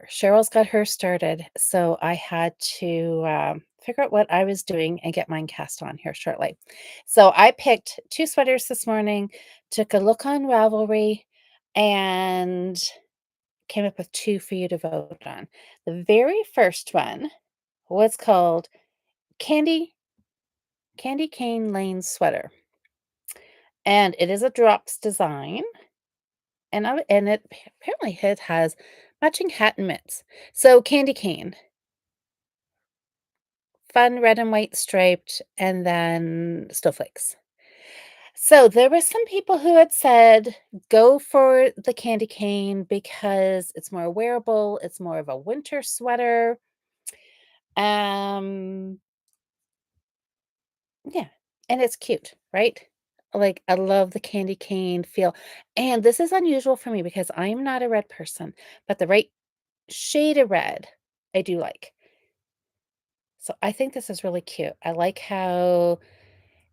Cheryl's got hers started, so I had to figure out what I was doing and get mine cast on here shortly. So I picked two sweaters this morning, took a look on Ravelry, and came up with two for you to vote on. The very first one was called Candy Candy Cane Lane Sweater, and it is a drops design, and it apparently it has matching hat and mitts. So candy cane. Fun red and white striped, and then snowflakes. So, there were some people who had said, "Go for the candy cane because it's more wearable, it's more of a winter sweater." Um, yeah, and it's cute, right? Like, I love the candy cane feel, and this is unusual for me because I'm not a red person, but the right shade of red, I do like. So, I think this is really cute. I like how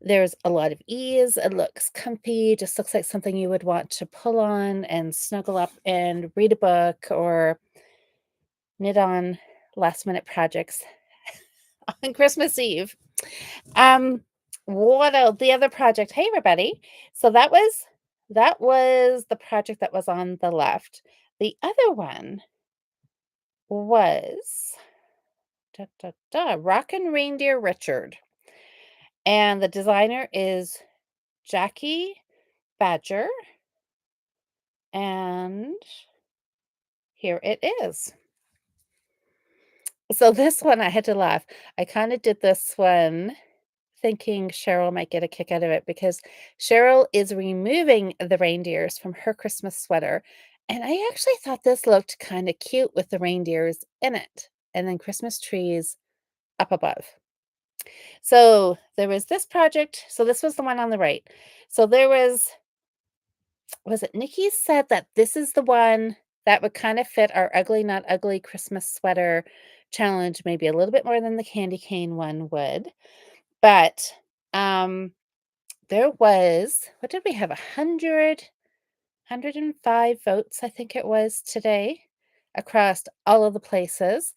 there's a lot of ease, it looks comfy, just looks like something you would want to pull on and snuggle up and read a book or knit on last-minute projects on Christmas Eve. Um, what else? The other project, hey, everybody. So that was the project that was on the left. The other one was Rockin' Reindeer Richard, and the designer is Jackie Badger. And here it is. So this one, I had to laugh. I kinda did this one thinking Cheryl might get a kick out of it because Cheryl is removing the reindeers from her Christmas sweater, and I actually thought this looked kinda cute with the reindeers in it, and then Christmas trees up above. So, there was this project, so this was the one on the right. So there was it Nikki said that this is the one that would kind of fit our ugly not ugly Christmas sweater challenge maybe a little bit more than the candy cane one would. But um there was, what did we have, 105 votes I think it was today across all of the places,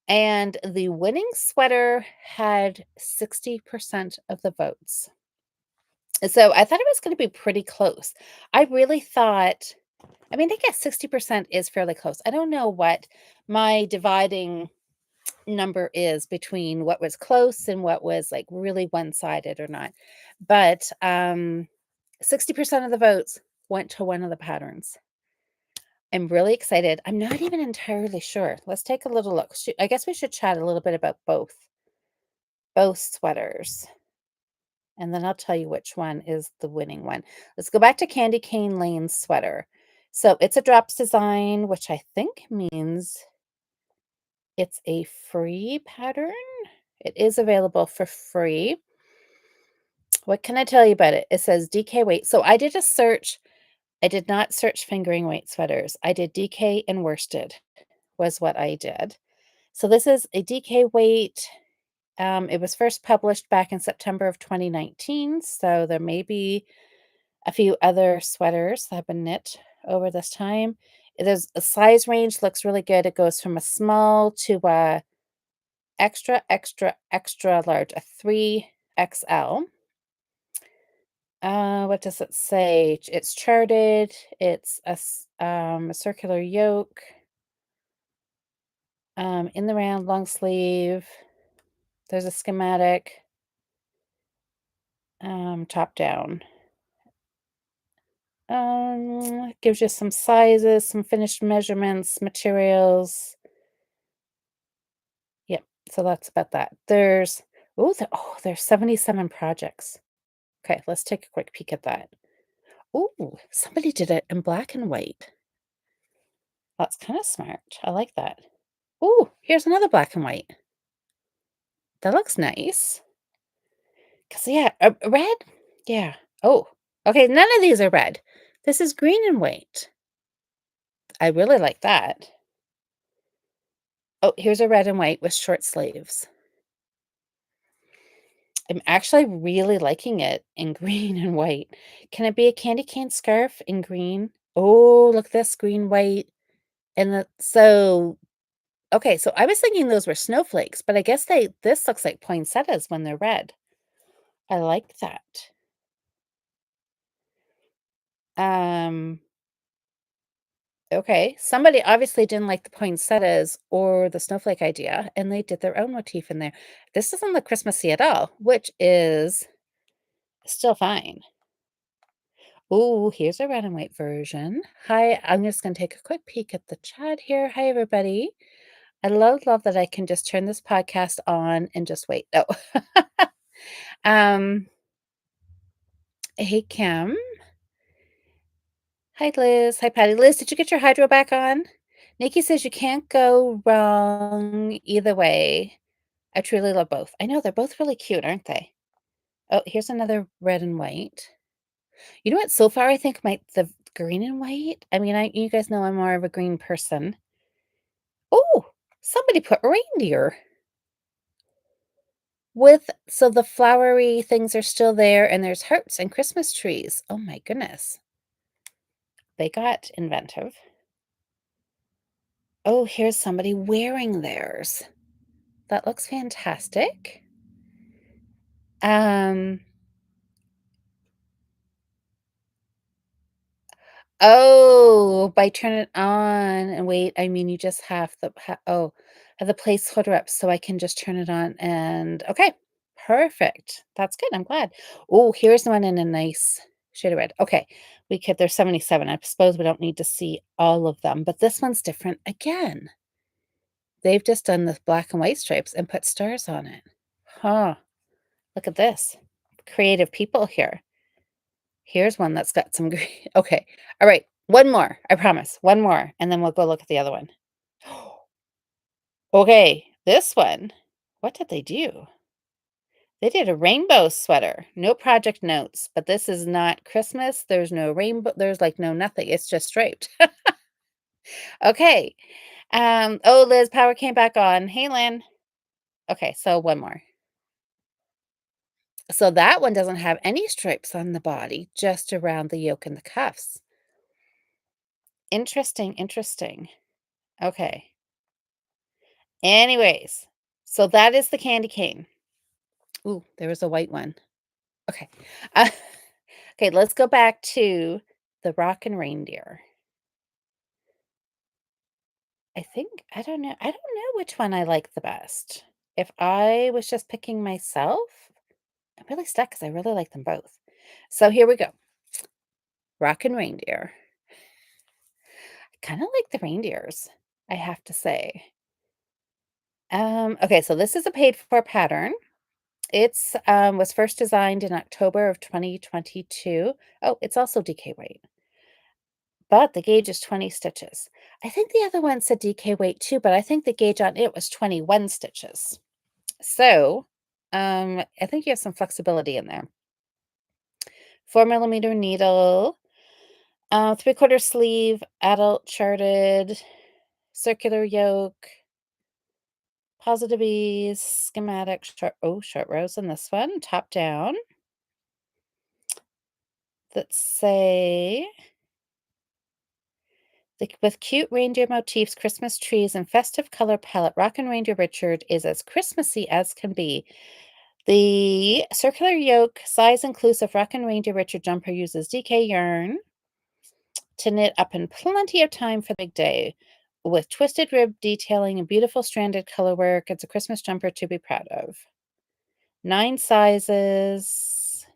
and the winning sweater had 60% of the votes. So I thought it was going to be pretty close. I really thought, I mean, I guess 60% is fairly close. I don't know what my dividing number is between what was close and what was like really one-sided or not. But 60% of the votes went to one of the patterns. I'm really excited. I'm not even entirely sure. Let's take a little look. I guess we should chat a little bit about both sweaters. And then I'll tell you which one is the winning one. Let's go back to Candy Cane Lane sweater. So it's a drops design, which I think means it's a free pattern. It is available for free. What can I tell you about it? It says DK weight. So I did a search. I did not search fingering weight sweaters. I did DK and worsted was what I did. So this is a DK weight. It was first published back in September of 2019. So there may be a few other sweaters that have been knit over this time. It is a size range, looks really good. It goes from a small to a extra, extra, extra large, a 3XL. What does it say? It's charted. It's a circular yoke, in the round, long sleeve. There's a schematic, top down. Gives you some sizes, some finished measurements, materials. Yep, so that's about that. There's 77 projects. Okay, let's take a quick peek at that. Ooh, somebody did it in black and white. That's kinda smart. I like that. Ooh, here's another black and white. That looks nice. 'Cause yeah, red? Yeah. Oh, okay, none of these are red. This is green and white. I really like that. Oh, here's a red and white with short sleeves. I'm actually really liking it in green and white. Can it be a candy cane scarf in green? Oh, look at this green, white, and the so Okay, so I was thinking those were snowflakes, but I guess this looks like poinsettias when they're red. I like that. Um, okay. Somebody obviously didn't like the poinsettias or the snowflake idea, and they did their own motif in there. This doesn't look Christmassy at all, which is still fine. Oh, here's a red and white version. Hi, I'm just gonna take a quick peek at the chat here. Hi, everybody. I love that I can just turn this podcast on and just wait. Oh. um, hey Kim. Hi Liz. Hi Patty. Liz, did you get your hydro back on? Nikki says you can't go wrong either way. I truly love both. I know they're both really cute, aren't they? Oh, here's another red and white. You know what? So far, I think the green and white. I mean, you guys know I'm more of a green person. Oh, somebody put reindeer so the flowery things are still there, and there's hearts and Christmas trees. Oh my goodness, they got inventive. Oh, here's somebody wearing theirs. That looks fantastic. Um, oh, by turn it on and wait, I mean, you just have have the placeholder up so I can just turn it on and okay, perfect. That's good. I'm glad. Oh, here's one in a nice shade of red. Okay, there's 77. I suppose we don't need to see all of them, but this one's different again. They've just done the black and white stripes and put stars on it. Huh. Look at this. Creative people here. Here's one that's got some green. Okay. All right. One more. I promise. One more. And then we'll go look at the other one. Okay. This one. What did they do? They did a rainbow sweater. No project notes, but this is not Christmas. There's no rainbow. There's like no nothing. It's just striped. Okay. Oh, Liz, power came back on. Hey, Lynn. Okay. So one more. So that one doesn't have any stripes on the body, just around the yoke and the cuffs. Interesting, interesting. Okay. Anyways, so that is the candy cane. Ooh, there was a white one. Okay. Uh, okay, let's go back to the rockin' reindeer. I don't know which one I like the best. If I was just picking myself, I'm really stuck because I really like them both. So here we go. Rockin' reindeer. I kind of like the reindeers, I have to say. Okay, so this is a paid for pattern. It's was first designed in October of 2022. Oh, it's also DK weight, but the gauge is 20 stitches. I think the other one said DK weight too, but I think the gauge on it was 21 stitches. So, I think you have some flexibility in there. 4 millimeter needle, 3/4 sleeve, adult charted, circular yoke, positive ease, schematic, short rows in this one, top down. That say with cute reindeer motifs, Christmas trees, and festive color palette, Rockin' Reindeer Richard is as Christmassy as can be. The circular yoke, size inclusive Rockin' Reindeer Richard jumper uses DK yarn to knit up in plenty of time for the big day. With twisted rib detailing and beautiful stranded color work, it's a Christmas jumper to be proud of. 9 sizes.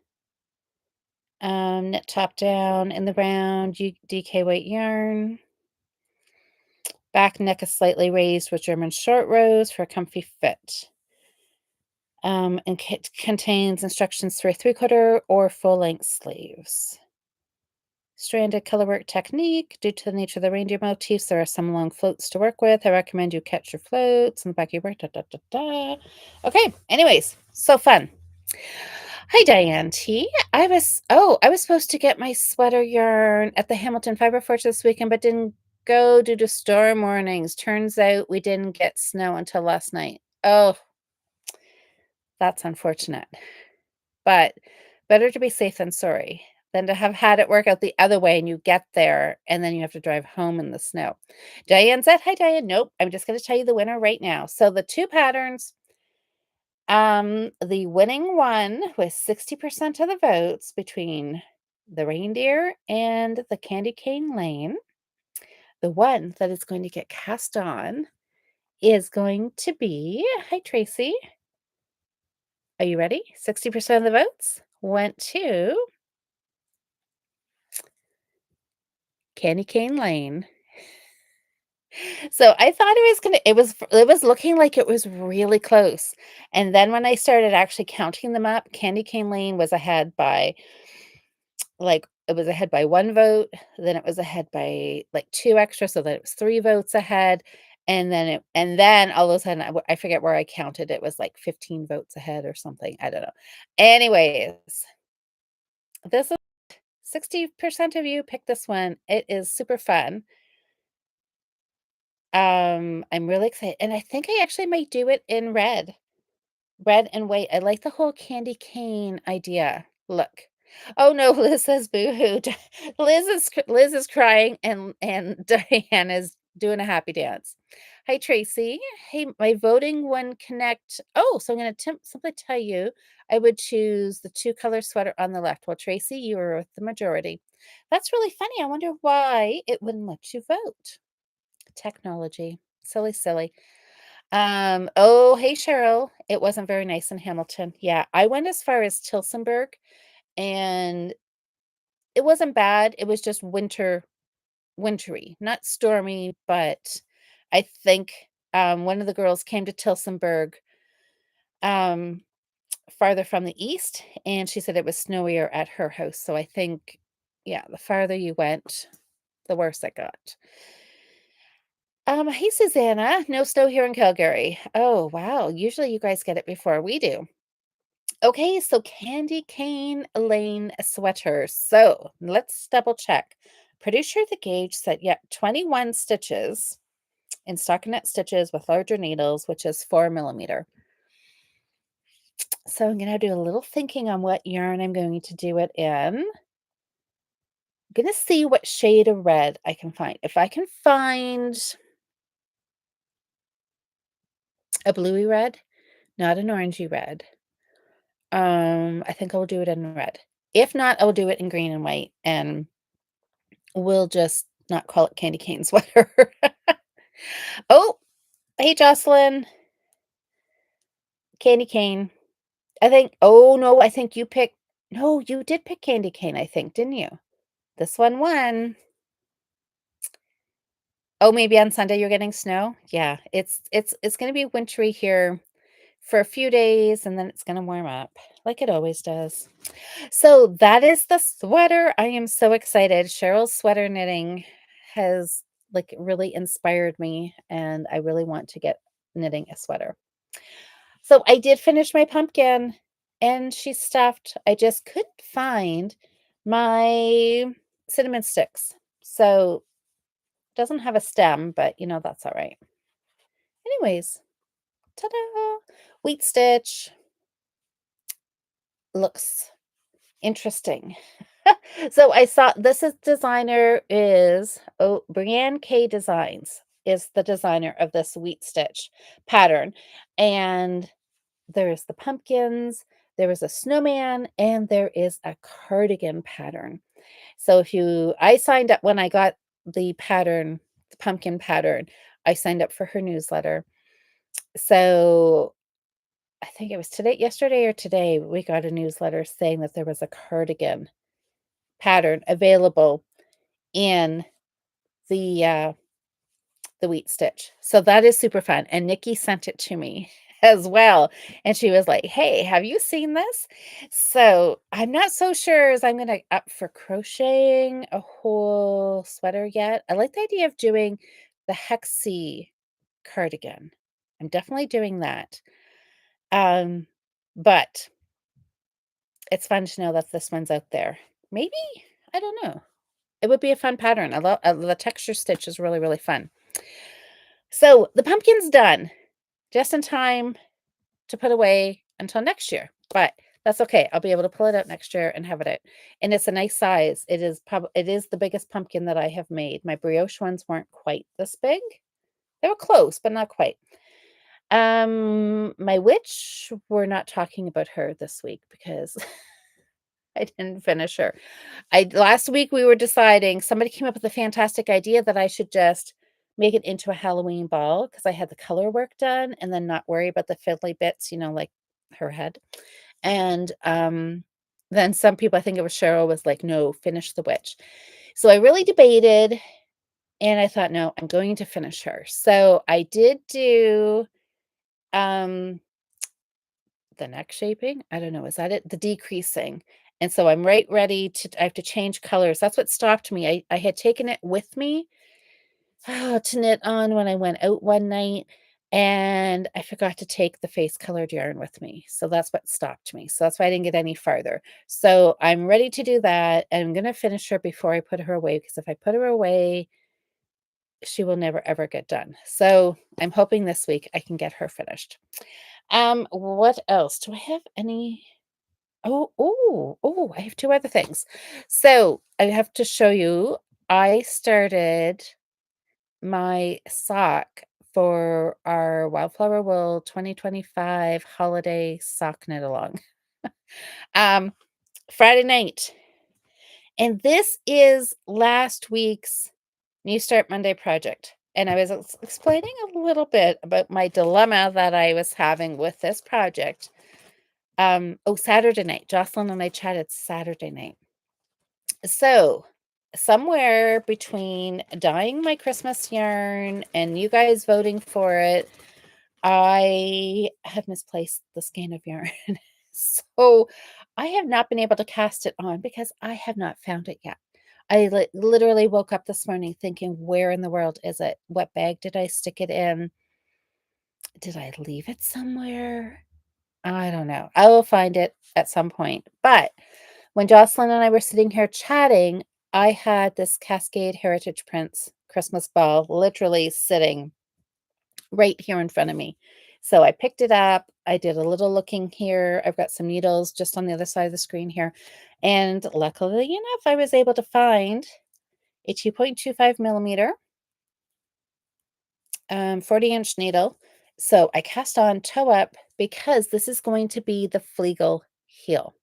Knit top down in the round, DK weight yarn. Back neck is slightly raised with German short rows for a comfy fit. And kit contains instructions for 3/4 or full-length sleeves. Stranded colorwork technique. Due to the nature of the reindeer motifs, there are some long floats to work with. I recommend you catch your floats in the back of your work. Da, da, da, da. Okay, anyways, so fun. Hi, Diane T. I was supposed to get my sweater yarn at the Hamilton Fiber Forge this weekend, but didn't go due to storm warnings. Turns out we didn't get snow until last night. Oh, that's unfortunate. But better to be safe than sorry. than to have had it work out the other way and you get there and then you have to drive home in the snow. Diane said, "Hi, Diane." Nope, I'm just gonna tell you the winner right now. So the 2 patterns, the winning one with 60% of the votes between the reindeer and the candy cane lane. The one that is going to get cast on is going to be, hi, Tracy. Are you ready? 60% of the votes went to Candy Cane Lane. So I thought it was looking like it was really close. And then when I started actually counting them up, Candy Cane Lane was ahead by like it was ahead by 1 vote, then it was ahead by like 2 extra, so that it was 3 votes ahead. And then all of a sudden I forget where I counted, it was like 15 votes ahead or something. I don't know. Anyways, this is 60% of you picked this one. It is super fun. I'm really excited, and I think I actually might do it in red. Red and white. I like the whole candy cane idea. Look. Oh, no, Liz says boohoo. Liz is crying and Diane is doing a happy dance. Hi, Tracy. Hey, my voting one connect. Oh, so I'm gonna simply tell you I would choose the 2-color sweater on the left. Well, Tracy, you were with the majority. That's really funny. I wonder why it wouldn't let you vote. Technology. Silly, silly. Oh, hey, Cheryl. It wasn't very nice in Hamilton. Yeah, I went as far as Tillsonburg, and it wasn't bad. It was just wintry, not stormy, but I think, one of the girls came to Tillsonburg, um, farther from the east, and she said it was snowier at her house. So I think, yeah, the farther you went, the worse it got. Hey, Susanna. No snow here in Calgary. Oh, wow. Usually you guys get it before we do. Okay, so candy cane lane sweater. So let's double check. Pretty sure the gauge said, yeah, 21 stitches in stockinette stitches with larger needles, which is 4 millimeter. So I'm going to do a little thinking on what yarn I'm going to do it in. I'm going to see what shade of red I can find. If I can find a bluey red, not an orangey red, I think I'll do it in red. If not, I'll do it in green and white, and we'll just not call it candy cane sweater. Oh, hey, Jocelyn. Candy cane. I think oh, no, I think you picked no, you did pick candy cane, I think, didn't you? This one won. Oh, maybe on Sunday you're getting snow? Yeah, it's gonna be wintry here for a few days, and then it's gonna warm up like it always does. So that is the sweater. I am so excited. Cheryl's sweater knitting has like really inspired me, and I really want to get knitting a sweater. So I did finish my pumpkin and she's stuffed. I just couldn't find my cinnamon sticks. So it doesn't have a stem, but that's all right. Anyways, ta-da! Wheat stitch looks interesting. So I saw this is designer is Brianne K Designs is the designer of this wheat stitch pattern. And there's the pumpkins, there is a snowman, and there is a cardigan pattern. So I signed up when I got the pattern, the pumpkin pattern, I signed up for her newsletter. So I think it was yesterday or today, we got a newsletter saying that there was a cardigan pattern available in the the wheat stitch. So that is super fun. And Nikki sent it to me as well. And she was like, "Hey, have you seen this?" So I'm not so sure as I'm gonna up for crocheting a whole sweater yet. I like the idea of doing the hexie cardigan. I'm definitely doing that. Um, but it's fun to know that this one's out there. Maybe, I don't know. It would be a fun pattern. I love the texture stitch is really, really fun. So the pumpkin's done, just in time to put away until next year. But That's okay. I'll be able to pull it out next year and have it out. And it's a nice size. It is the biggest pumpkin that I have made. My brioche ones weren't quite this big. They were close, but not quite. My witch, we're not talking about her this week because I didn't finish her. I Last week we were deciding, somebody came up with a fantastic idea that I should just make it into a Halloween ball because I had the color work done and then not worry about the fiddly bits, like her head. And then some people, I think it was Cheryl, was like, no, finish the witch. So I really debated and I thought, no, I'm going to finish her. So I did do um the neck shaping? I don't know, is that it? The decreasing. And so I'm right ready I have to change colors. That's what stopped me. I had taken it with me to knit on when I went out one night, and I forgot to take the face colored yarn with me. So that's what stopped me. So that's why I didn't get any farther. So I'm ready to do that. And I'm going to finish her before I put her away because if I put her away, she will never ever get done. So I'm hoping this week I can get her finished. What else? Do I have any? I have 2 other things. So, I have to show you, I started my sock for our Wildflower Wool 2025 holiday sock knit along. Um, Friday night, and this is last week's New Start Monday project, and I was explaining a little bit about my dilemma that I was having with this project. Saturday night, Jocelyn and I chatted Saturday night. So, somewhere between dyeing my Christmas yarn and you guys voting for it, I have misplaced the skein of yarn. So, I have not been able to cast it on because I have not found it yet. I literally woke up this morning thinking, where in the world is it? What bag did I stick it in? Did I leave it somewhere? I don't know. I will find it at some point. But when Jocelyn and I were sitting here chatting, I had this Cascade Heritage Prints Christmas ball literally sitting right here in front of me. So I picked it up. I did a little looking here. I've got some needles just on the other side of the screen here. And luckily enough, I was able to find a 2.25 millimeter 40-inch needle. So I cast on toe up because this is going to be the Flegel heel.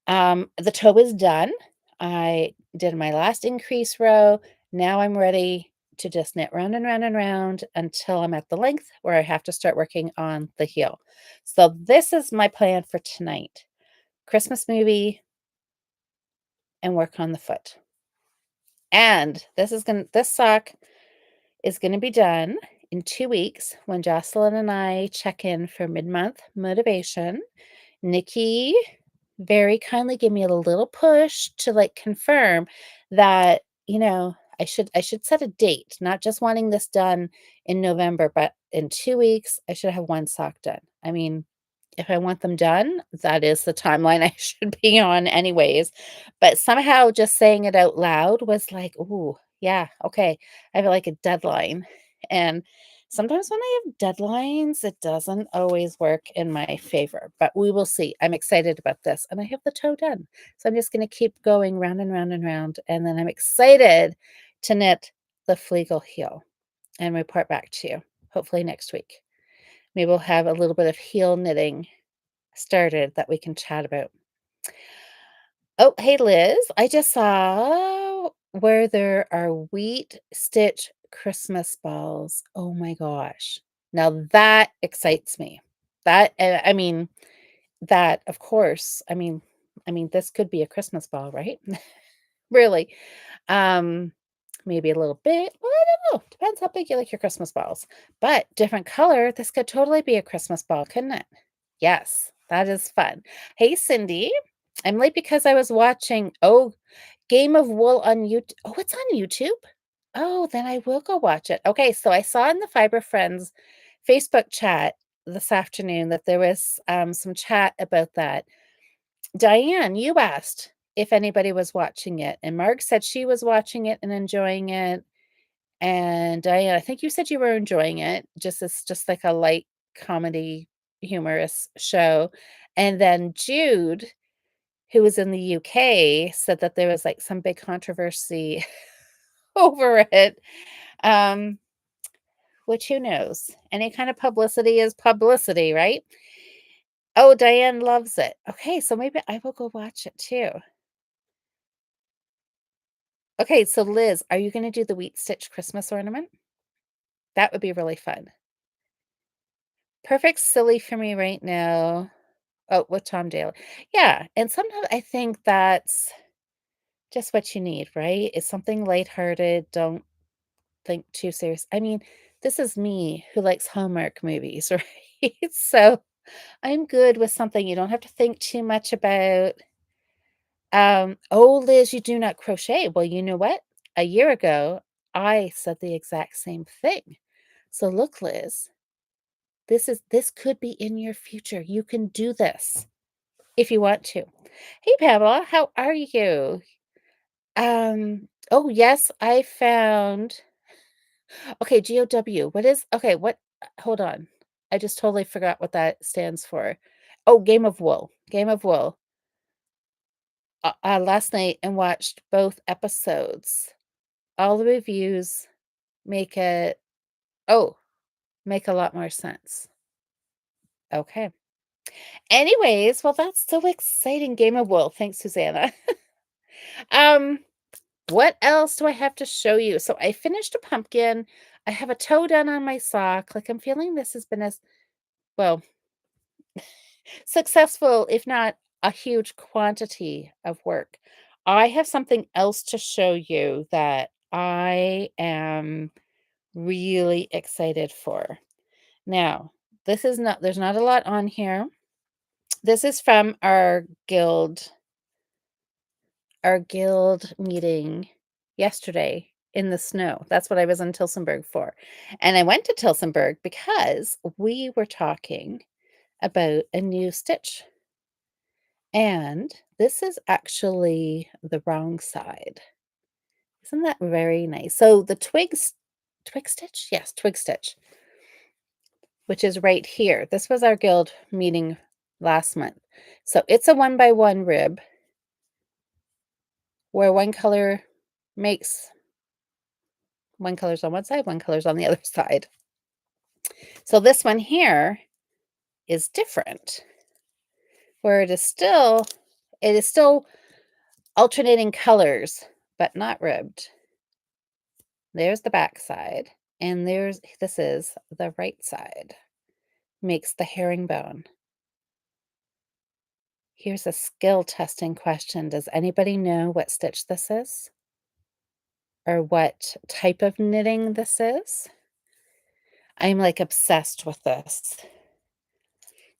The toe is done. I did my last increase row. Now I'm ready to just knit round and round and round until I'm at the length where I have to start working on the heel. So this is my plan for tonight. Christmas movie and work on the foot. And this sock is gonna be done in 2 weeks when Jocelyn and I check in for mid-month motivation. Nikki very kindly gave me a little push to, like, confirm that, I should set a date, not just wanting this done in November, but in 2 weeks, I should have 1 sock done. I mean, if I want them done, that is the timeline I should be on anyways, but somehow just saying it out loud was like, "Ooh, yeah, okay." I have, like, a deadline, and sometimes when I have deadlines, it doesn't always work in my favor, but we will see. I'm excited about this, and I have the toe done, so I'm just gonna keep going round and round and round, and then I'm excited to knit the Flegel heel and report back to you, hopefully next week. Maybe we'll have a little bit of heel knitting started that we can chat about. Oh, hey, Liz. I just saw where there are wheat stitch Christmas balls. Oh my gosh. Now that excites me. I mean, that of course, this could be a Christmas ball, right? Really. Um, Maybe a little bit. Well, I don't know. Depends how big you like your Christmas balls. But different color, this could totally be a Christmas ball, couldn't it? Yes, that is fun. Hey, Cindy. I'm late because I was watching Game of Wool on YouTube. Oh, it's on YouTube? Oh, then I will go watch it. Okay, so I saw in the Fiber Friends Facebook chat this afternoon that there was some chat about that. Diane, you asked if anybody was watching it, and Marg said she was watching it and enjoying it. And Diane, I think you said you were enjoying it. Just like a light comedy humorous show, and then Jude, who was in the UK, said that there was, like, some big controversy over it, um, which who knows? Any kind of publicity is publicity, right? Oh, Diane loves it. Okay, so maybe I will go watch it too. Okay, so Liz, are you gonna do the wheat stitch Christmas ornament? That would be really fun. Perfect silly for me right now. Oh, with Tom Daley. Yeah, and sometimes I think that's just what you need, right? Is something lighthearted, don't think too serious. I mean, this is me who likes Hallmark movies, right? So, I'm good with something you don't have to think too much about. "Oh, Liz, you do not crochet." Well, you know what? A year ago, I said the exact same thing. So look, Liz, this could be in your future. You can do this if you want to. Hey, Pamela, how are you? Oh, yes, I found okay, GOW. What is okay, what hold on. I just totally forgot what that stands for. Oh, Game of Wool. Game of Wool. Last night and watched both episodes. All the reviews make it oh, make a lot more sense. Okay. Anyways, well, that's so exciting, Game of Wool. Thanks, Susanna. Um, what else do I have to show you? So I finished a pumpkin. I have a toe done on my sock. Like I'm feeling this has been as well successful, if not a huge quantity of work. I have something else to show you that I am really excited for. Now, this is not there's not a lot on here. This is from our guild meeting yesterday in the snow. That's what I was in Tilsonburg for. And I went to Tilsonburg because we were talking about a new stitch. And this is actually the wrong side. Isn't that very nice? So the twig stitch? Yes, twig stitch, which is right here. This was our guild meeting last month. So it's a 1 by 1 rib where one color makes one color's on one side, one color's on the other side. So this one here is different, where it is still alternating colors, but not ribbed. There's the back side, and this is the right side. Makes the herringbone. Here's a skill testing question. Does anybody know what stitch this is? Or what type of knitting this is? I'm like obsessed with this.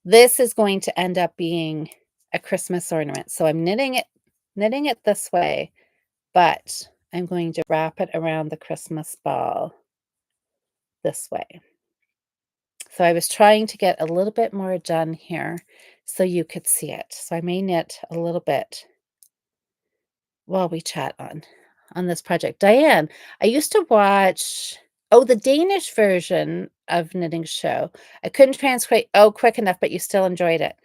This is going to end up being a Christmas ornament. So I'm knitting it this way, but I'm going to wrap it around the Christmas ball this way. So I was trying to get a little bit more done here so you could see it. So I may knit a little bit while we chat on this project. Diane, I used to watch the Danish version of Knitting Show. I couldn't translate quick enough, but you still enjoyed it.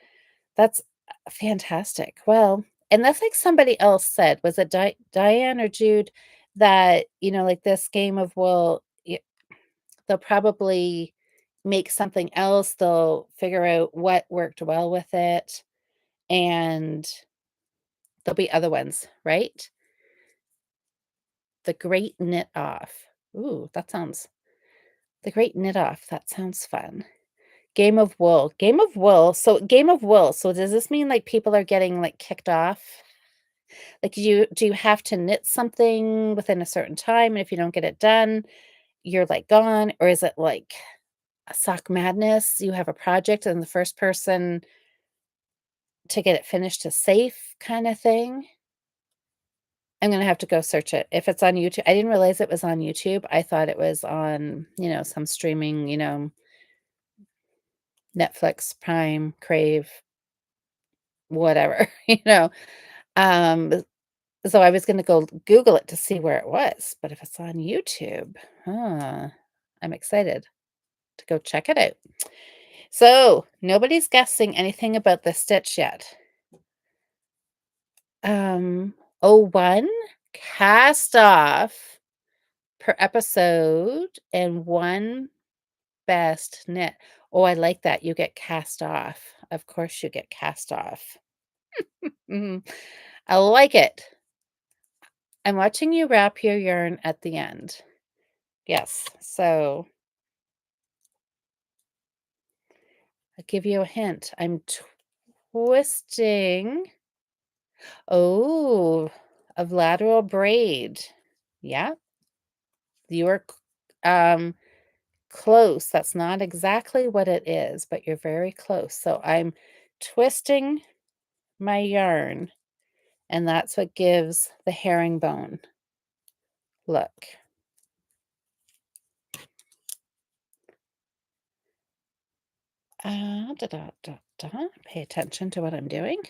That's fantastic. Well, and that's like somebody else said, was it Diane or Jude that, like this game of they'll probably make something else. They'll figure out what worked well with it, and there'll be other ones, right? The Great Knit Off. Ooh, the Great Knit Off. That sounds fun. Game of Wool. Game of Wool. So Game of Wool. So does this mean like people are getting like kicked off? Like do you have to knit something within a certain time, and if you don't get it done, you're like gone? Or is it like a sock madness? You have a project and the first person to get it finished is safe kind of thing? I'm gonna have to go search it. If it's on YouTube, I didn't realize it was on YouTube. I thought it was on, some streaming, Netflix, Prime, Crave, whatever, Um, so I was gonna go Google it to see where it was, but if it's on YouTube, I'm excited to go check it out. So, nobody's guessing anything about the stitch yet. Oh, 1 cast off per episode and 1 best knit. Oh, I like that. You get cast off. Of course, you get cast off. Mhm. I like it. I'm watching you wrap your yarn at the end. Yes. So I'll give you a hint. I'm twisting. Oh, of lateral braid. Yeah, you are close. That's not exactly what it is, but you're very close. So I'm twisting my yarn, and that's what gives the herringbone look. Da, da, da, da. Pay attention to what I'm doing.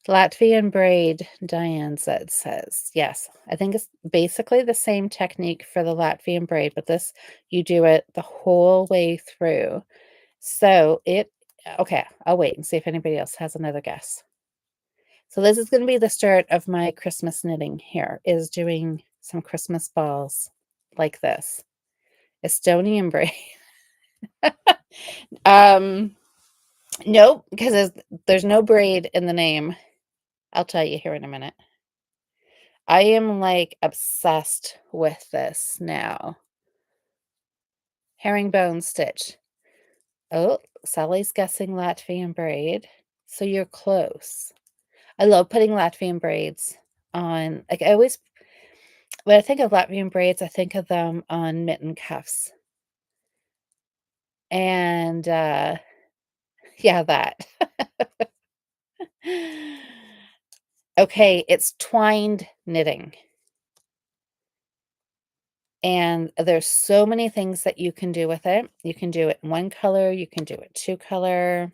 Latvian braid, Diane says. Yes, I think it's basically the same technique for the Latvian braid, but this, you do it the whole way through. So okay, I'll wait and see if anybody else has another guess. So this is going to be the start of my Christmas knitting here, is doing some Christmas balls like this. Estonian braid. Um, nope, because there's no braid in the name. I'll tell you here in a minute. I am like obsessed with this now. Herringbone stitch. Oh, Sally's guessing Latvian braid. So you're close. I love putting Latvian braids on, like I always, when I think of Latvian braids, I think of them on mitten cuffs. And yeah, that. Okay, it's twined knitting. And there's so many things that you can do with it. You can do it in one color, you can do it two color.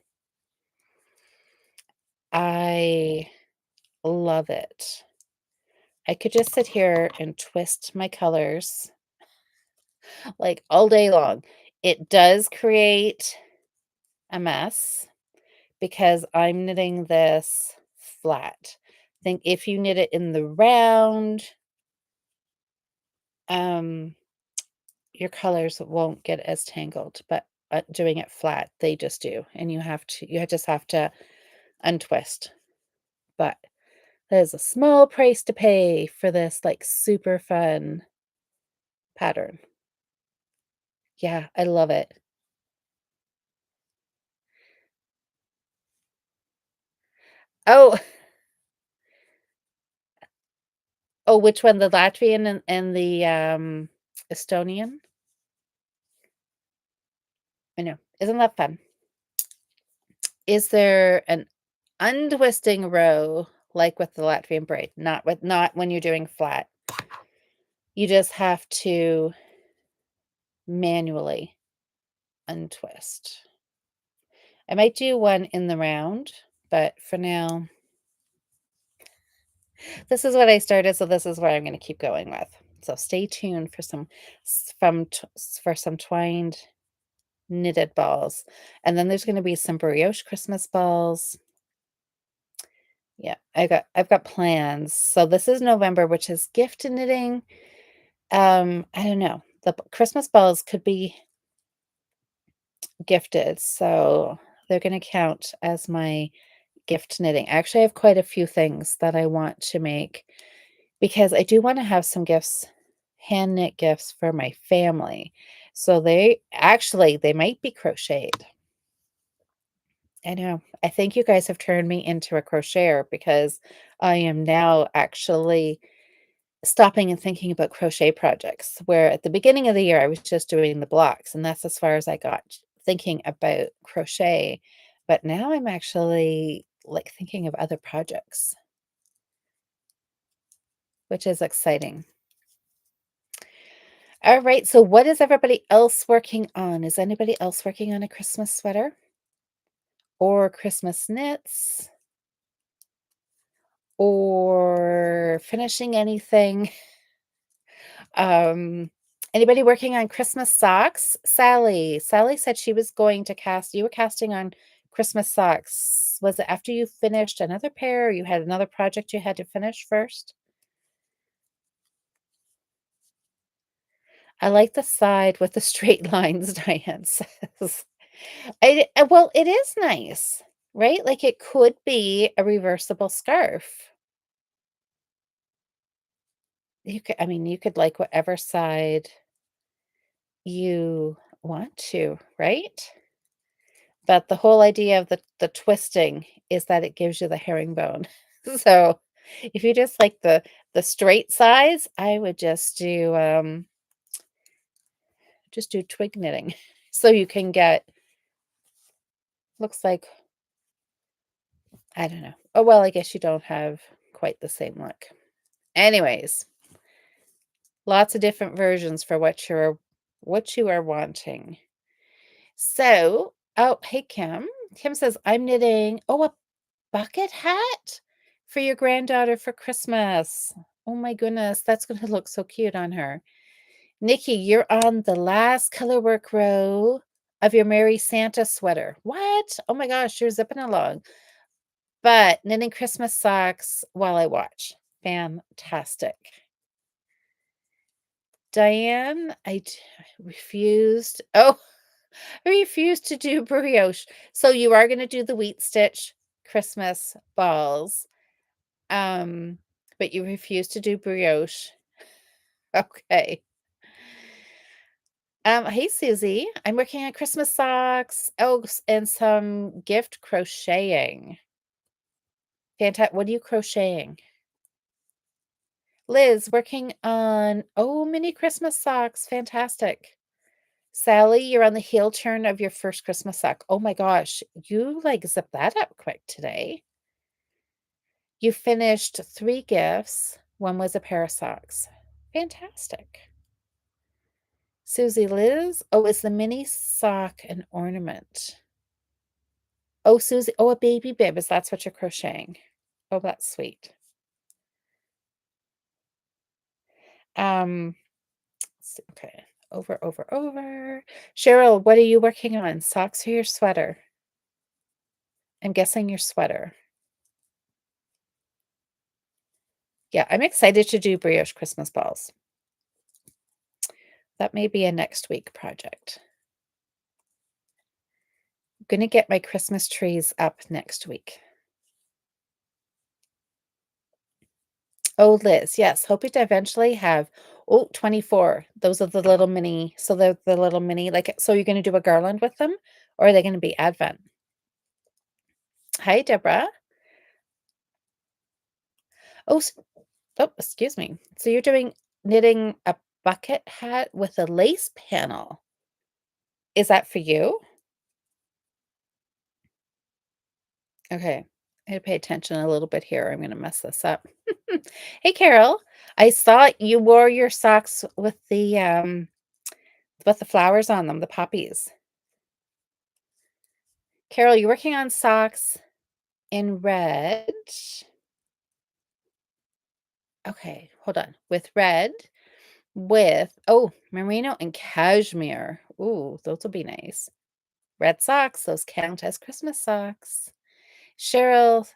I love it. I could just sit here and twist my colors like all day long. It does create a mess because I'm knitting this flat. I think if you knit it in the round, um, your colors won't get as tangled, but doing it flat, they just do. And you just have to untwist. But there's a small price to pay for this like super fun pattern. Yeah, I love it. Oh, oh, which one? The Latvian and the Estonian? I know. Isn't that fun? Is there an untwisting row like with the Latvian braid? Not when you're doing flat. You just have to manually untwist. I might do one in the round, but for now, this is what I started, so this is what I'm gonna keep going with. So stay tuned for some twined knitted balls, and then there's gonna be some brioche Christmas balls. Yeah, I've got plans. So this is November, which is gift knitting. I don't know. The Christmas balls could be gifted, so they're gonna count as my gift knitting. Actually, I have quite a few things that I want to make because I do wanna have some gifts, hand knit gifts for my family. So they might be crocheted. I know. I think you guys have turned me into a crocheter because I am now actually stopping and thinking about crochet projects, where at the beginning of the year, I was just doing the blocks, and that's as far as I got thinking about crochet. But now I'm actually like thinking of other projects, which is exciting. All right. So, what is everybody else working on? Is anybody else working on a Christmas sweater or Christmas knits or finishing anything? Um, Anybody working on Christmas socks? Sally. Sally said she was going to cast you were casting on Christmas socks. Was it after you finished another pair or you had another project you had to finish first? I like the side with the straight lines, Diane says. Well, it is nice, right? Like, it could be a reversible scarf. You could like whatever side you want to, right? But the whole idea of the twisting is that it gives you the herringbone. So, if you just like the straight sides, I would just do twig knitting. So you can get looks like I don't know. Oh, well, I guess you don't have quite the same look. Anyways, lots of different versions for what you are wanting. So, oh, hey, Kim. Kim says, I'm knitting, a bucket hat for your granddaughter for Christmas. Oh my goodness, that's going to look so cute on her. Nikki, you're on the last color work row of your Merry Santa sweater. What? Oh my gosh, you're zipping along. But knitting Christmas socks while I watch. Fantastic. Diane, refused. Oh, I refused to do brioche. So you are going to do the wheat stitch Christmas balls. But you refuse to do brioche. Okay. Hey Susie, I'm working on Christmas socks. Oh, and some gift crocheting. Fantastic. What are you crocheting? Liz, working on mini Christmas socks. Fantastic. Sally, you're on the heel turn of your first Christmas sock. Oh my gosh, you like zip that up quick today. You finished 3 gifts. One was a pair of socks. Fantastic. Susie Liz, it's the mini sock and ornament. Oh, Susie, a baby bib, is that's what you're crocheting? Oh, that's sweet. Um, okay. Over, over, over. Cheryl, what are you working on? Socks or your sweater? I'm guessing your sweater. Yeah, I'm excited to do brioche Christmas balls. That may be a next week project. I'm gonna get my Christmas trees up next week. Oh, Liz, yes, hoping to eventually have 24. Those are the little mini, so they're the little mini, like, so you're gonna do a garland with them, or are they gonna be Advent? Hi, Deborah. Oh, excuse me. So you're doing knitting a bucket hat with a lace panel. Is that for you? Okay. I had to pay attention a little bit here. I'm gonna mess this up. Hey, Carol. I saw you wore your socks with the flowers on them, the poppies. Carol, you're working on socks in red. Okay, hold on. With red, with merino and cashmere. Ooh, those will be nice. Red socks, those count as Christmas socks. Cheryl,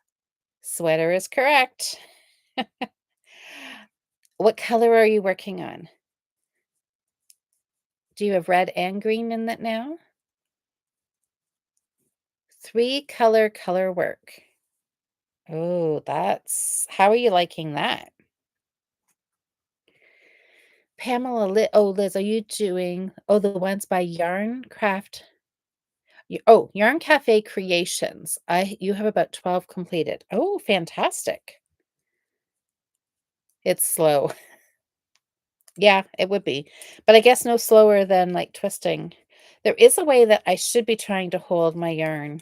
sweater is correct. What color are you working on? Do you have red and green in that now? 3 color work. Oh, how are you liking that? Pamela Liz, are you doing the ones by Yarn Craft? Yarn Cafe Creations. You have about 12 completed. Oh, fantastic. It's slow. Yeah, it would be. But I guess no slower than like twisting. There is a way that I should be trying to hold my yarn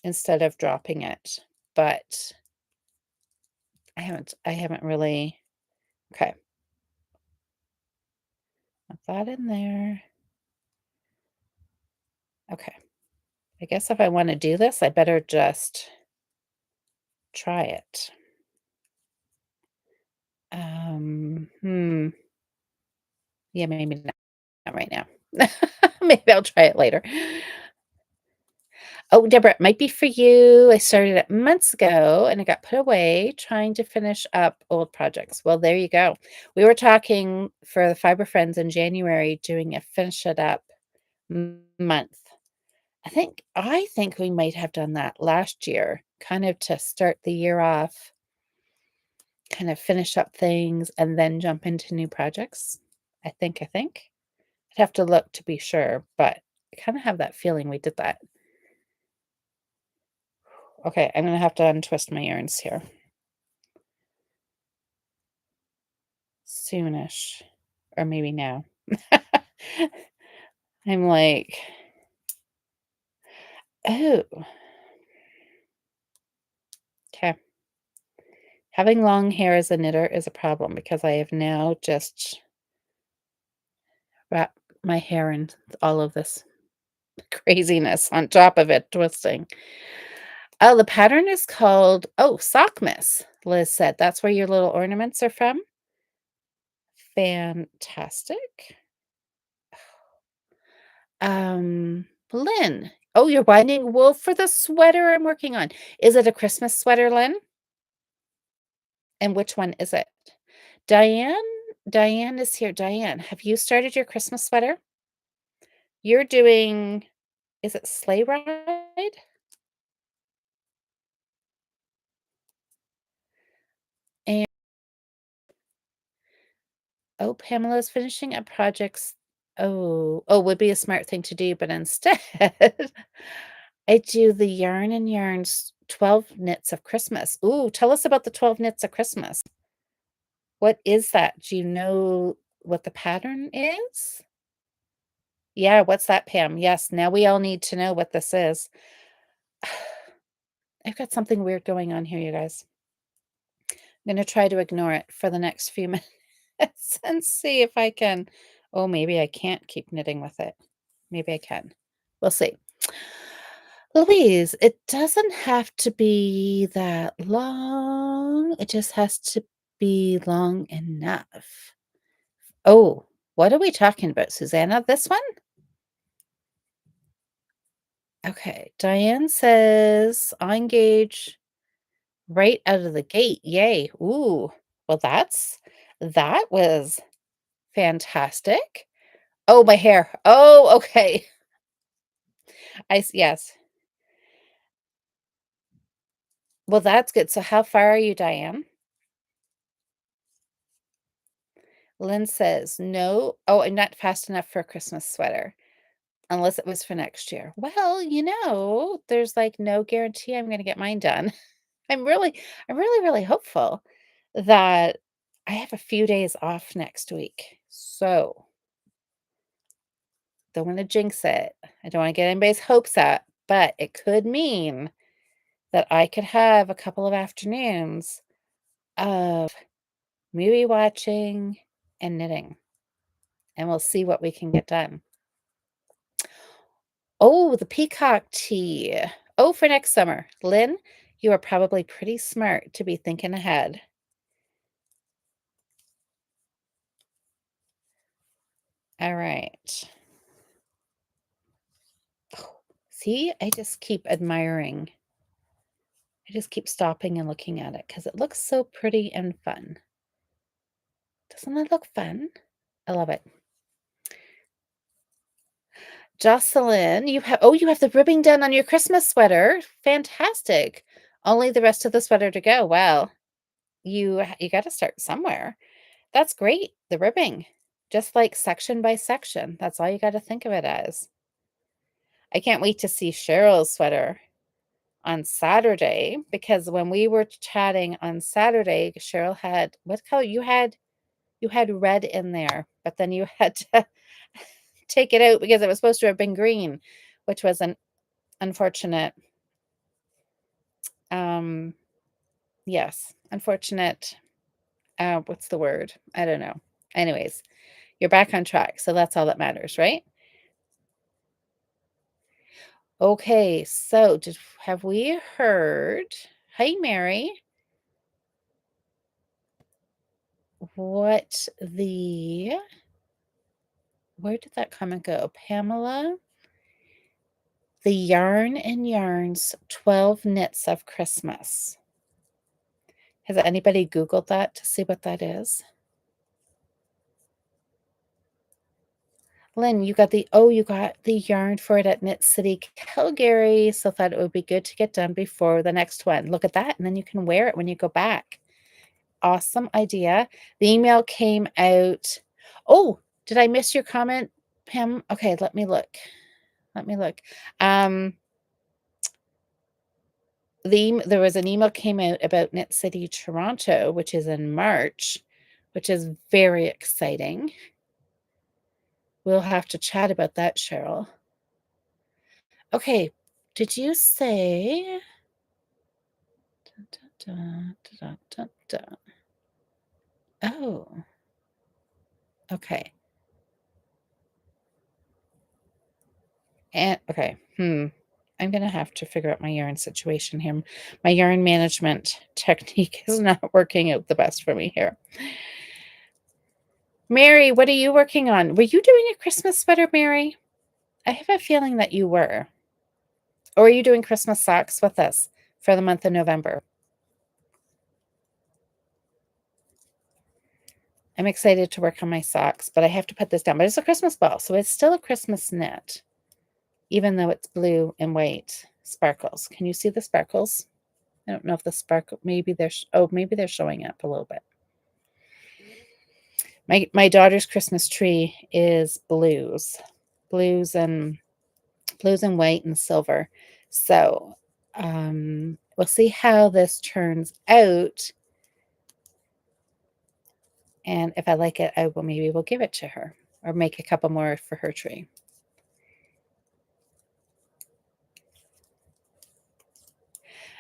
instead of dropping it, but I haven't really. Okay. Put that in there. Okay. I guess if I want to do this, I better just try it. Hmm. Yeah, maybe not right now. Maybe I'll try it later. Oh, Deborah, it might be for you. I started it months ago and it got put away trying to finish up old projects. Well, there you go. We were talking for the Fiber Friends in January doing a finish it up month. I think we might have done that last year, kind of to start the year off, kind of finish up things and then jump into new projects. I think. I'd have to look to be sure, but I kind of have that feeling we did that. Okay, I'm gonna have to untwist my yarns here. Soonish, or maybe now. I'm like, "Oh, okay." Having long hair as a knitter is a problem because I have now just wrapped my hair in all of this craziness on top of it twisting. Oh, the pattern is called Sockmas, Liz said. That's where your little ornaments are from? Fantastic. Lynn. Oh, you're binding wool for the sweater I'm working on. Is it a Christmas sweater, Lynn? And which one is it? Diane? Diane is here. Diane, have you started your Christmas sweater? You're doing, is it sleigh ride? And Pamela's finishing up projects. Would be a smart thing to do, but instead I do the Yarn and Yarns 12 Knits of Christmas. Ooh, tell us about the 12 Knits of Christmas. What is that? Do you know what the pattern is? Yeah, what's that, Pam? Yes, now we all need to know what this is. I've got something weird going on here, you guys. I'm gonna try to ignore it for the next few minutes and see if I can. Oh, maybe I can't keep knitting with it. Maybe I can. We'll see. Louise, it doesn't have to be that long. It just has to be long enough. Oh, what are we talking about, Susanna? This one? Okay. Diane says, I engage right out of the gate. Yay. Ooh. Well, that was fantastic. Oh, my hair. Oh, okay. Yes. Well, that's good. So how far are you, Diane? Lynn says, no. Oh, I'm not fast enough for a Christmas sweater. Unless it was for next year. Well, there's, like, no guarantee I'm gonna get mine done. I'm really hopeful that I have a few days off next week. So, don't wanna jinx it. I don't wanna get anybody's hopes up, but it could mean that I could have a couple of afternoons of movie watching and knitting, and we'll see what we can get done. Oh, the peacock tea. Oh, for next summer. Lynn, you are probably pretty smart to be thinking ahead. All right. Oh, see, I just keep admiring. I just keep stopping and looking at it because it looks so pretty and fun. Doesn't it look fun? I love it. Jocelyn, you have the ribbing done on your Christmas sweater. Fantastic. Only the rest of the sweater to go. Well, you got to start somewhere. That's great, the ribbing. Just like section by section. That's all you gotta think of it as. I can't wait to see Cheryl's sweater on Saturday because when we were chatting on Saturday, Cheryl had what color? You had red in there, but then you had to take it out because it was supposed to have been green, which was an unfortunate, um, yes, unfortunate, what's the word? I don't know. Anyways, you're back on track, so that's all that matters, right? Okay, so have we heard, hey Mary, what the where did that comment go? Pamela, the Yarn and Yarns 12 Knits of Christmas. Has anybody Googled that to see what that is? Lynn, you got the yarn for it at Knit City Calgary, so thought it would be good to get done before the next one. Look at that, and then you can wear it when you go back. Awesome idea. The email came out. Oh, did I miss your comment, Pam? Okay, let me look. Let me look. There was an email came out about Knit City Toronto, which is in March, which is very exciting. We'll have to chat about that, Cheryl. Okay, did you say Oh, okay. And okay, I'm gonna have to figure out my yarn situation here. My yarn management technique is not working out the best for me here. Mary, what are you working on? Were you doing a Christmas sweater, Mary? I have a feeling that you were. Or are you doing Christmas socks with us for the month of November? I'm excited to work on my socks, but I have to put this down. But it's a Christmas ball, so it's still a Christmas knit, even though it's blue and white sparkles. Can you see the sparkles? I don't know if the sparkle, maybe they're, maybe they're showing up a little bit. My daughter's Christmas tree is blues and white and silver. So we'll see how this turns out. And if I like it, maybe we'll give it to her or make a couple more for her tree.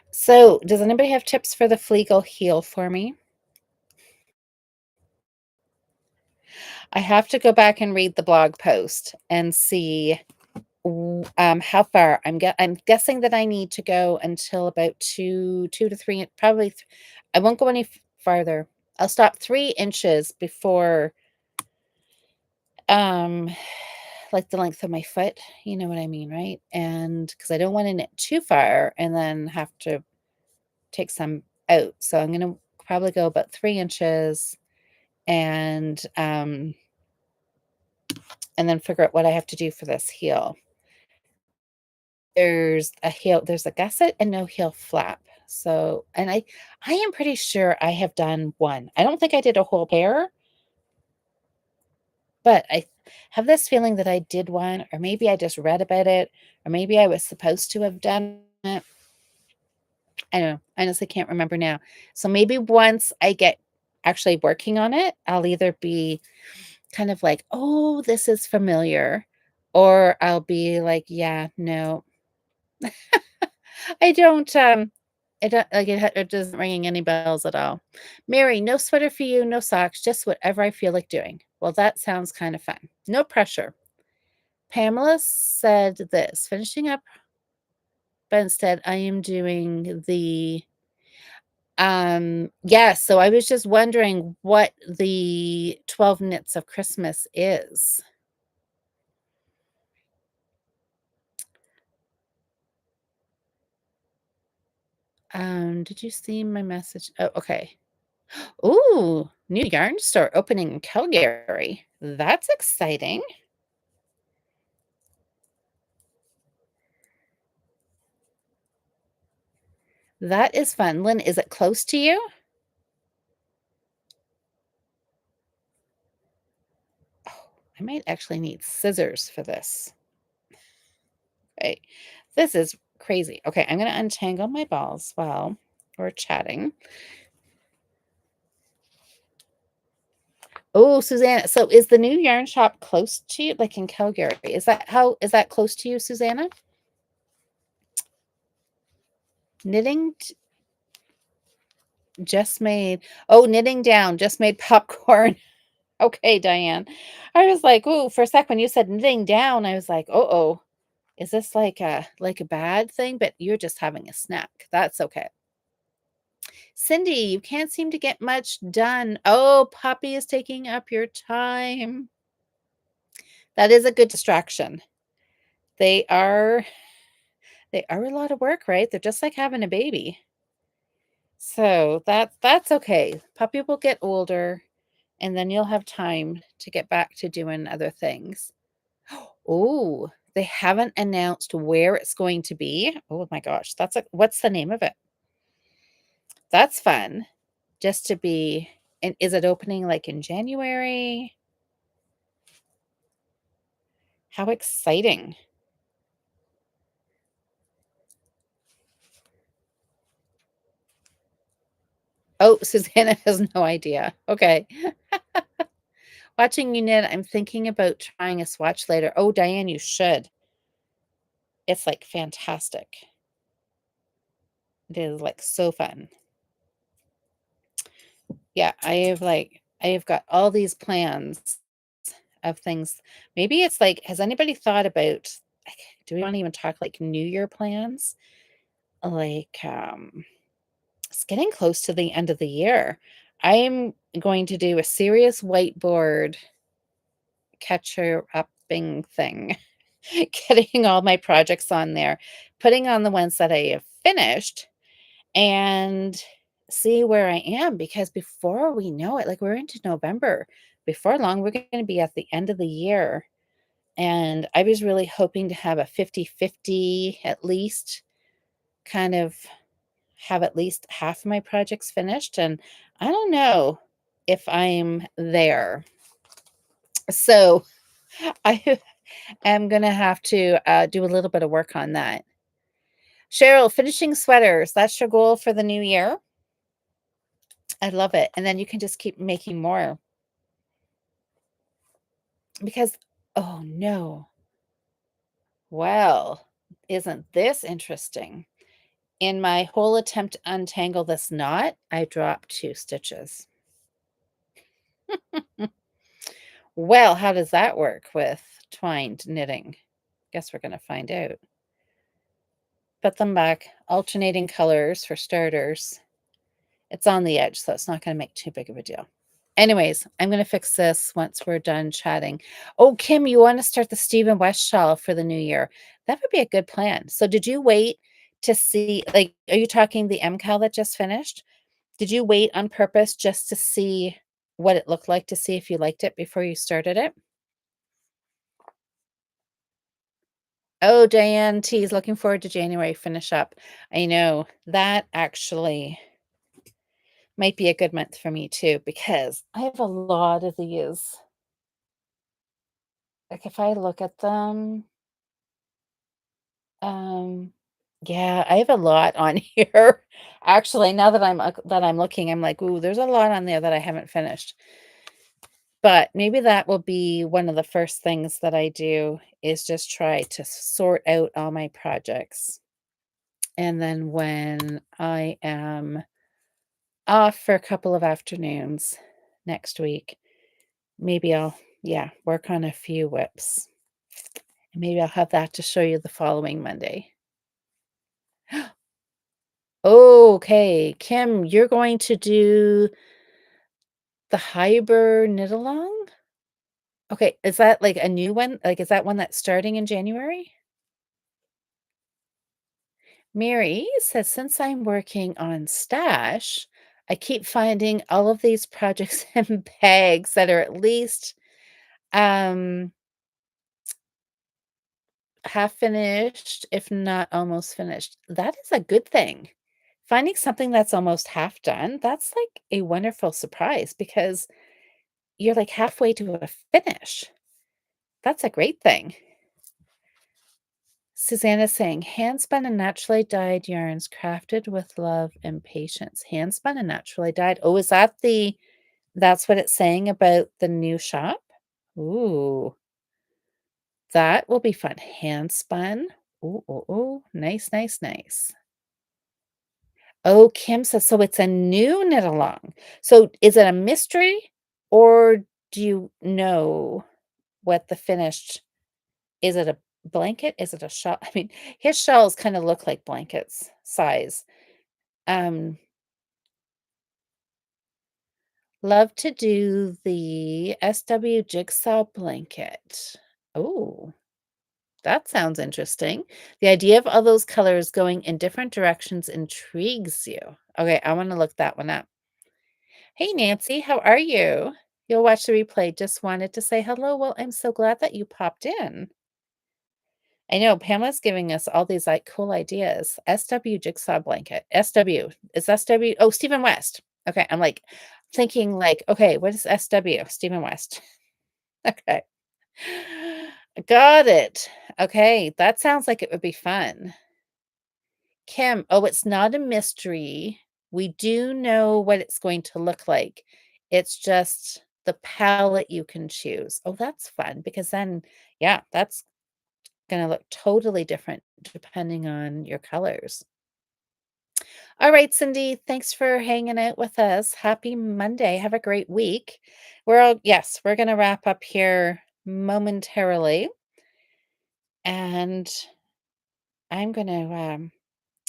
So does anybody have tips for the Fleegle heel for me? I have to go back and read the blog post and see how far. I'm guessing that I need to go until about 2 to 3, probably. I won't go any farther. I'll stop 3 inches before, like the length of my foot. You know what I mean, right? And because I don't want to knit too far and then have to take some out. So I'm going to probably go about 3 inches and then figure out what I have to do for this heel. There's a gusset and no heel flap. So, and I am pretty sure I have done one. I don't think I did a whole pair, but I have this feeling that I did one, or maybe I just read about it, or maybe I was supposed to have done it. I don't know. I honestly can't remember now. So maybe once I get actually working on it, I'll either be kind of like, oh, this is familiar, or I'll be like, yeah, no, I don't, it doesn't ringing any bells at all. Mary, no sweater for you, no socks, just whatever I feel like doing. Well, that sounds kind of fun. No pressure. Pamela said this, finishing up, but instead I am doing the, yes, so I was just wondering what the 12 Knits of Christmas is. Did you see my message? Oh, okay. Ooh, new yarn store opening in Calgary. That's exciting. That is fun. Lynn, is it close to you? Oh, I might actually need scissors for this. Okay, this is crazy. Okay, I'm going to untangle my balls while we're chatting. Oh, Susanna. So is the new yarn shop close to you, like in Calgary? Is that close to you, Susanna? Knitting just made, knitting down, just made popcorn. Okay, Diane. I was like, "Ooh," for a sec when you said knitting down, I was like, "Uh-oh, is this like a bad thing?" But you're just having a snack. That's okay. Cindy, you can't seem to get much done. Oh, Poppy is taking up your time. That is a good distraction. They are they are a lot of work, right? They're just like having a baby. So that's okay. Puppy will get older and then you'll have time to get back to doing other things. Oh, they haven't announced where it's going to be. Oh my gosh, that's a what's the name of it? That's fun. Just to be and is it opening like in January? How exciting. Oh, Susanna has no idea. Okay. Watching you knit, I'm thinking about trying a swatch later. Oh, Diane, you should. It's like fantastic. It is like so fun. Yeah, I have got all these plans of things. Maybe it's like, has anybody thought about like, do we want to even talk like New Year plans? Like, it's getting close to the end of the year. I'm going to do a serious whiteboard catcher upping thing, getting all my projects on there, putting on the ones that I have finished and see where I am because before we know it, like we're into November, before long, we're going to be at the end of the year. And I was really hoping to have a 50-50 at least, kind of have at least half of my projects finished. And I don't know if I'm there. So I am going to have to do a little bit of work on that. Cheryl, finishing sweaters. That's your goal for the new year. I love it. And then you can just keep making more because, oh no. Well, isn't this interesting? In my whole attempt to untangle this knot, I dropped 2 stitches. Well, how does that work with twined knitting? Guess we're going to find out. Put them back, alternating colors for starters. It's on the edge, so it's not going to make too big of a deal. Anyways, I'm going to fix this once we're done chatting. Oh, Kim, you want to start the Stephen West shawl for the new year? That would be a good plan. So, did you wait to see, like, are you talking the MCAL that just finished? Did you wait on purpose just to see what it looked like to see if you liked it before you started it? Oh, Diane T is looking forward to January finish up. I know that actually might be a good month for me too because I have a lot of these. Like if I look at them, um, yeah, I have a lot on here. Actually, now that I'm looking, I'm like, ooh, there's a lot on there that I haven't finished. But maybe that will be one of the first things that I do is just try to sort out all my projects. And then when I am off for a couple of afternoons next week, maybe I'll, yeah, work on a few whips. And maybe I'll have that to show you the following Monday. Okay, Kim, you're going to do the Hyber knit along? Okay, is that like a new one? Like, is that one that's starting in January? Mary says, since I'm working on Stash, I keep finding all of these projects and bags that are at least um half finished, if not almost finished. That is a good thing. Finding something that's almost half done, that's like a wonderful surprise because you're like halfway to a finish. That's a great thing. Susanna's saying, hand spun and naturally dyed yarns crafted with love and patience. Hand spun and naturally dyed. Oh, is that that's what it's saying about the new shop? Ooh, that will be fun. Hand spun. Ooh, ooh, ooh. Nice, nice, nice. Oh, Kim says, so it's a new knit along. So is it a mystery or do you know what the finished is it a blanket? Is it a shawl? I mean, his shawls kind of look like blankets size. Um, love to do the SW jigsaw blanket. Oh, that sounds interesting. The idea of all those colors going in different directions intrigues you. Okay, I want to look that one up. Hey, Nancy, how are you? You'll watch the replay. Just wanted to say hello. Well, I'm so glad that you popped in. I know Pamela's giving us all these like cool ideas. SW jigsaw blanket. SW. Is SW? Oh, Stephen West. Okay. I'm like thinking like, okay, what is SW? Stephen West. Okay. Got it. Okay. That sounds like it would be fun. Kim, oh, it's not a mystery. We do know what it's going to look like. It's just the palette you can choose. Oh, that's fun because then, yeah, that's gonna look totally different depending on your colors. All right, Cindy, thanks for hanging out with us. Happy Monday. Have a great week. Yes, we're gonna wrap up here momentarily, and I'm gonna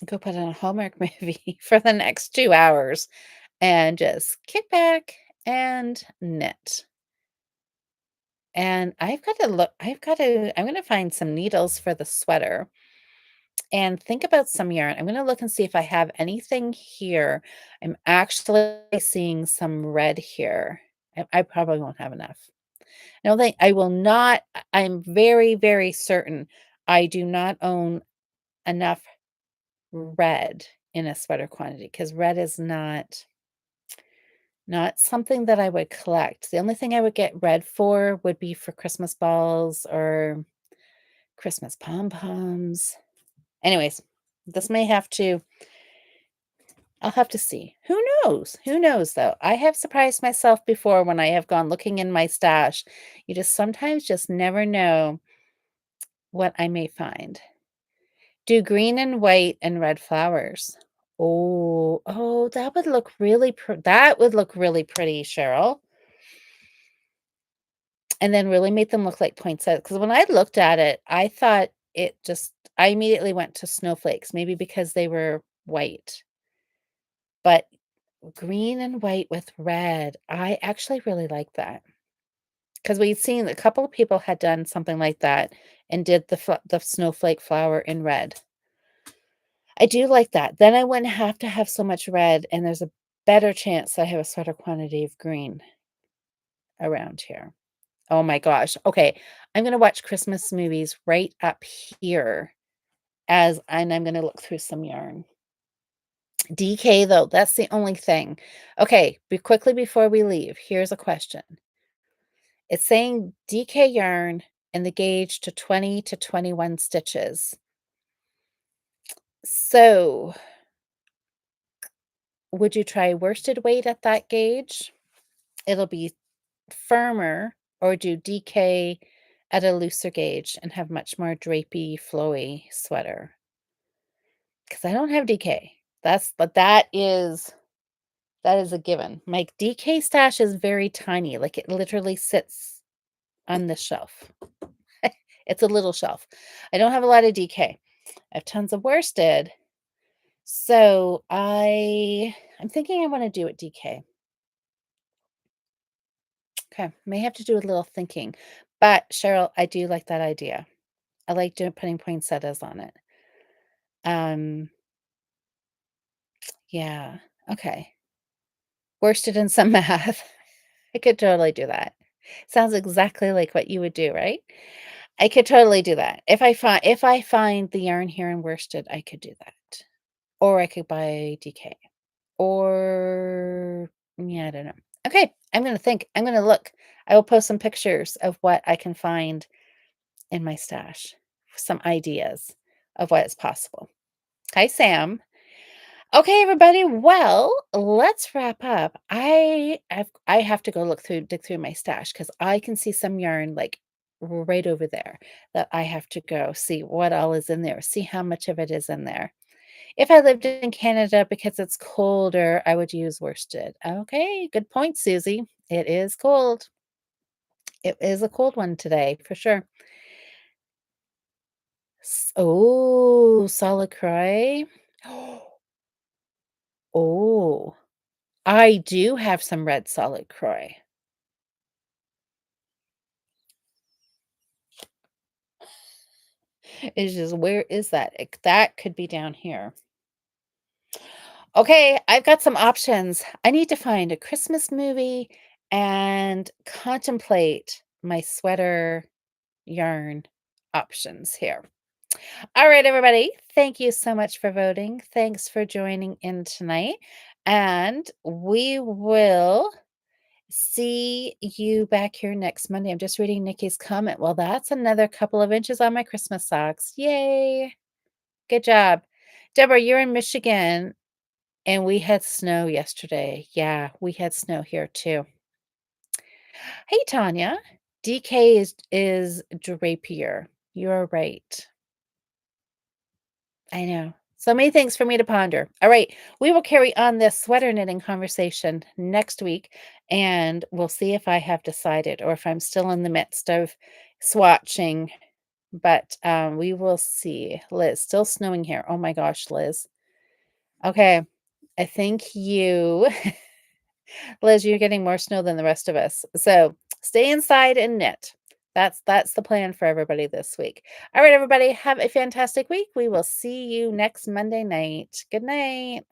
go put on a Hallmark movie for the next 2 hours and just kick back and knit. And I'm gonna find some needles for the sweater and think about some yarn. I'm gonna look and see if I have anything here. I'm actually seeing some red here. I probably won't have enough. No, I will not. I'm very, very certain I do not own enough red in a sweater quantity because red is not something that I would collect. The only thing I would get red for would be for Christmas balls or Christmas pom-poms. Anyways, this may have to I'll have to see. Who knows? Who knows though? I have surprised myself before when I have gone looking in my stash. You just sometimes just never know what I may find. Do green and white and red flowers. Oh, that would look really pretty, Cheryl. And then really make them look like poinsettias. Because when I looked at it, I immediately went to snowflakes, maybe because they were white. But green and white with red, I actually really like that. Because 'Cause we'd seen a couple of people had done something like that and did the snowflake flower in red. I do like that. Then I wouldn't have to have so much red, and there's a better chance I have a sweater quantity of green around here. Oh my gosh. Okay, I'm gonna watch Christmas movies right up here and I'm gonna look through some yarn. DK though, that's the only thing. Okay, quickly before we leave, here's a question. It's saying DK yarn and the gauge to 20 to 21 stitches. So, would you try worsted weight at that gauge? It'll be firmer, or do DK at a looser gauge and have much more drapey, flowy sweater. Because I don't have DK. That is a given. My DK stash is very tiny, like, it literally sits on this shelf. It's a little shelf. I don't have a lot of DK. I have tons of worsted, so I'm thinking I wanna do it DK. Okay, may have to do a little thinking, but Cheryl, I do like that idea. I like doing putting poinsettias on it. Um, yeah, okay. Worsted and some math. I could totally do that. Sounds exactly like what you would do, right? I could totally do that. If I find the yarn here in worsted, I could do that. Or I could buy DK. Or yeah, I don't know. Okay, I'm gonna think. I'm gonna look. I will post some pictures of what I can find in my stash. Some ideas of what is possible. Hi, Sam. Okay, everybody. Well, let's wrap up. I have to go dig through my stash because I can see some yarn like right over there that I have to go see what all is in there, see how much of it is in there. If I lived in Canada because it's colder, I would use worsted. Okay, good point, Susie. It is cold. It is a cold one today for sure. Oh, solid cry. Oh, I do have some red solid croy. It's just, where is that? That could be down here. Okay, I've got some options. I need to find a Christmas movie and contemplate my sweater yarn options here. All right, everybody. Thank you so much for voting. Thanks for joining in tonight. And we will see you back here next Monday. I'm just reading Nikki's comment. Well, that's another couple of inches on my Christmas socks. Yay. Good job. Deborah, you're in Michigan and we had snow yesterday. Yeah, we had snow here too. Hey, Tanya. DK is Drapier. You're right. I know. So many things for me to ponder. All right. We will carry on this sweater knitting conversation next week, and we'll see if I have decided or if I'm still in the midst of swatching. But we will see. Liz, still snowing here. Oh my gosh, Liz. Okay. I think you Liz, you're getting more snow than the rest of us. So stay inside and knit. That's the plan for everybody this week. All right, everybody, have a fantastic week. We will see you next Monday night. Good night.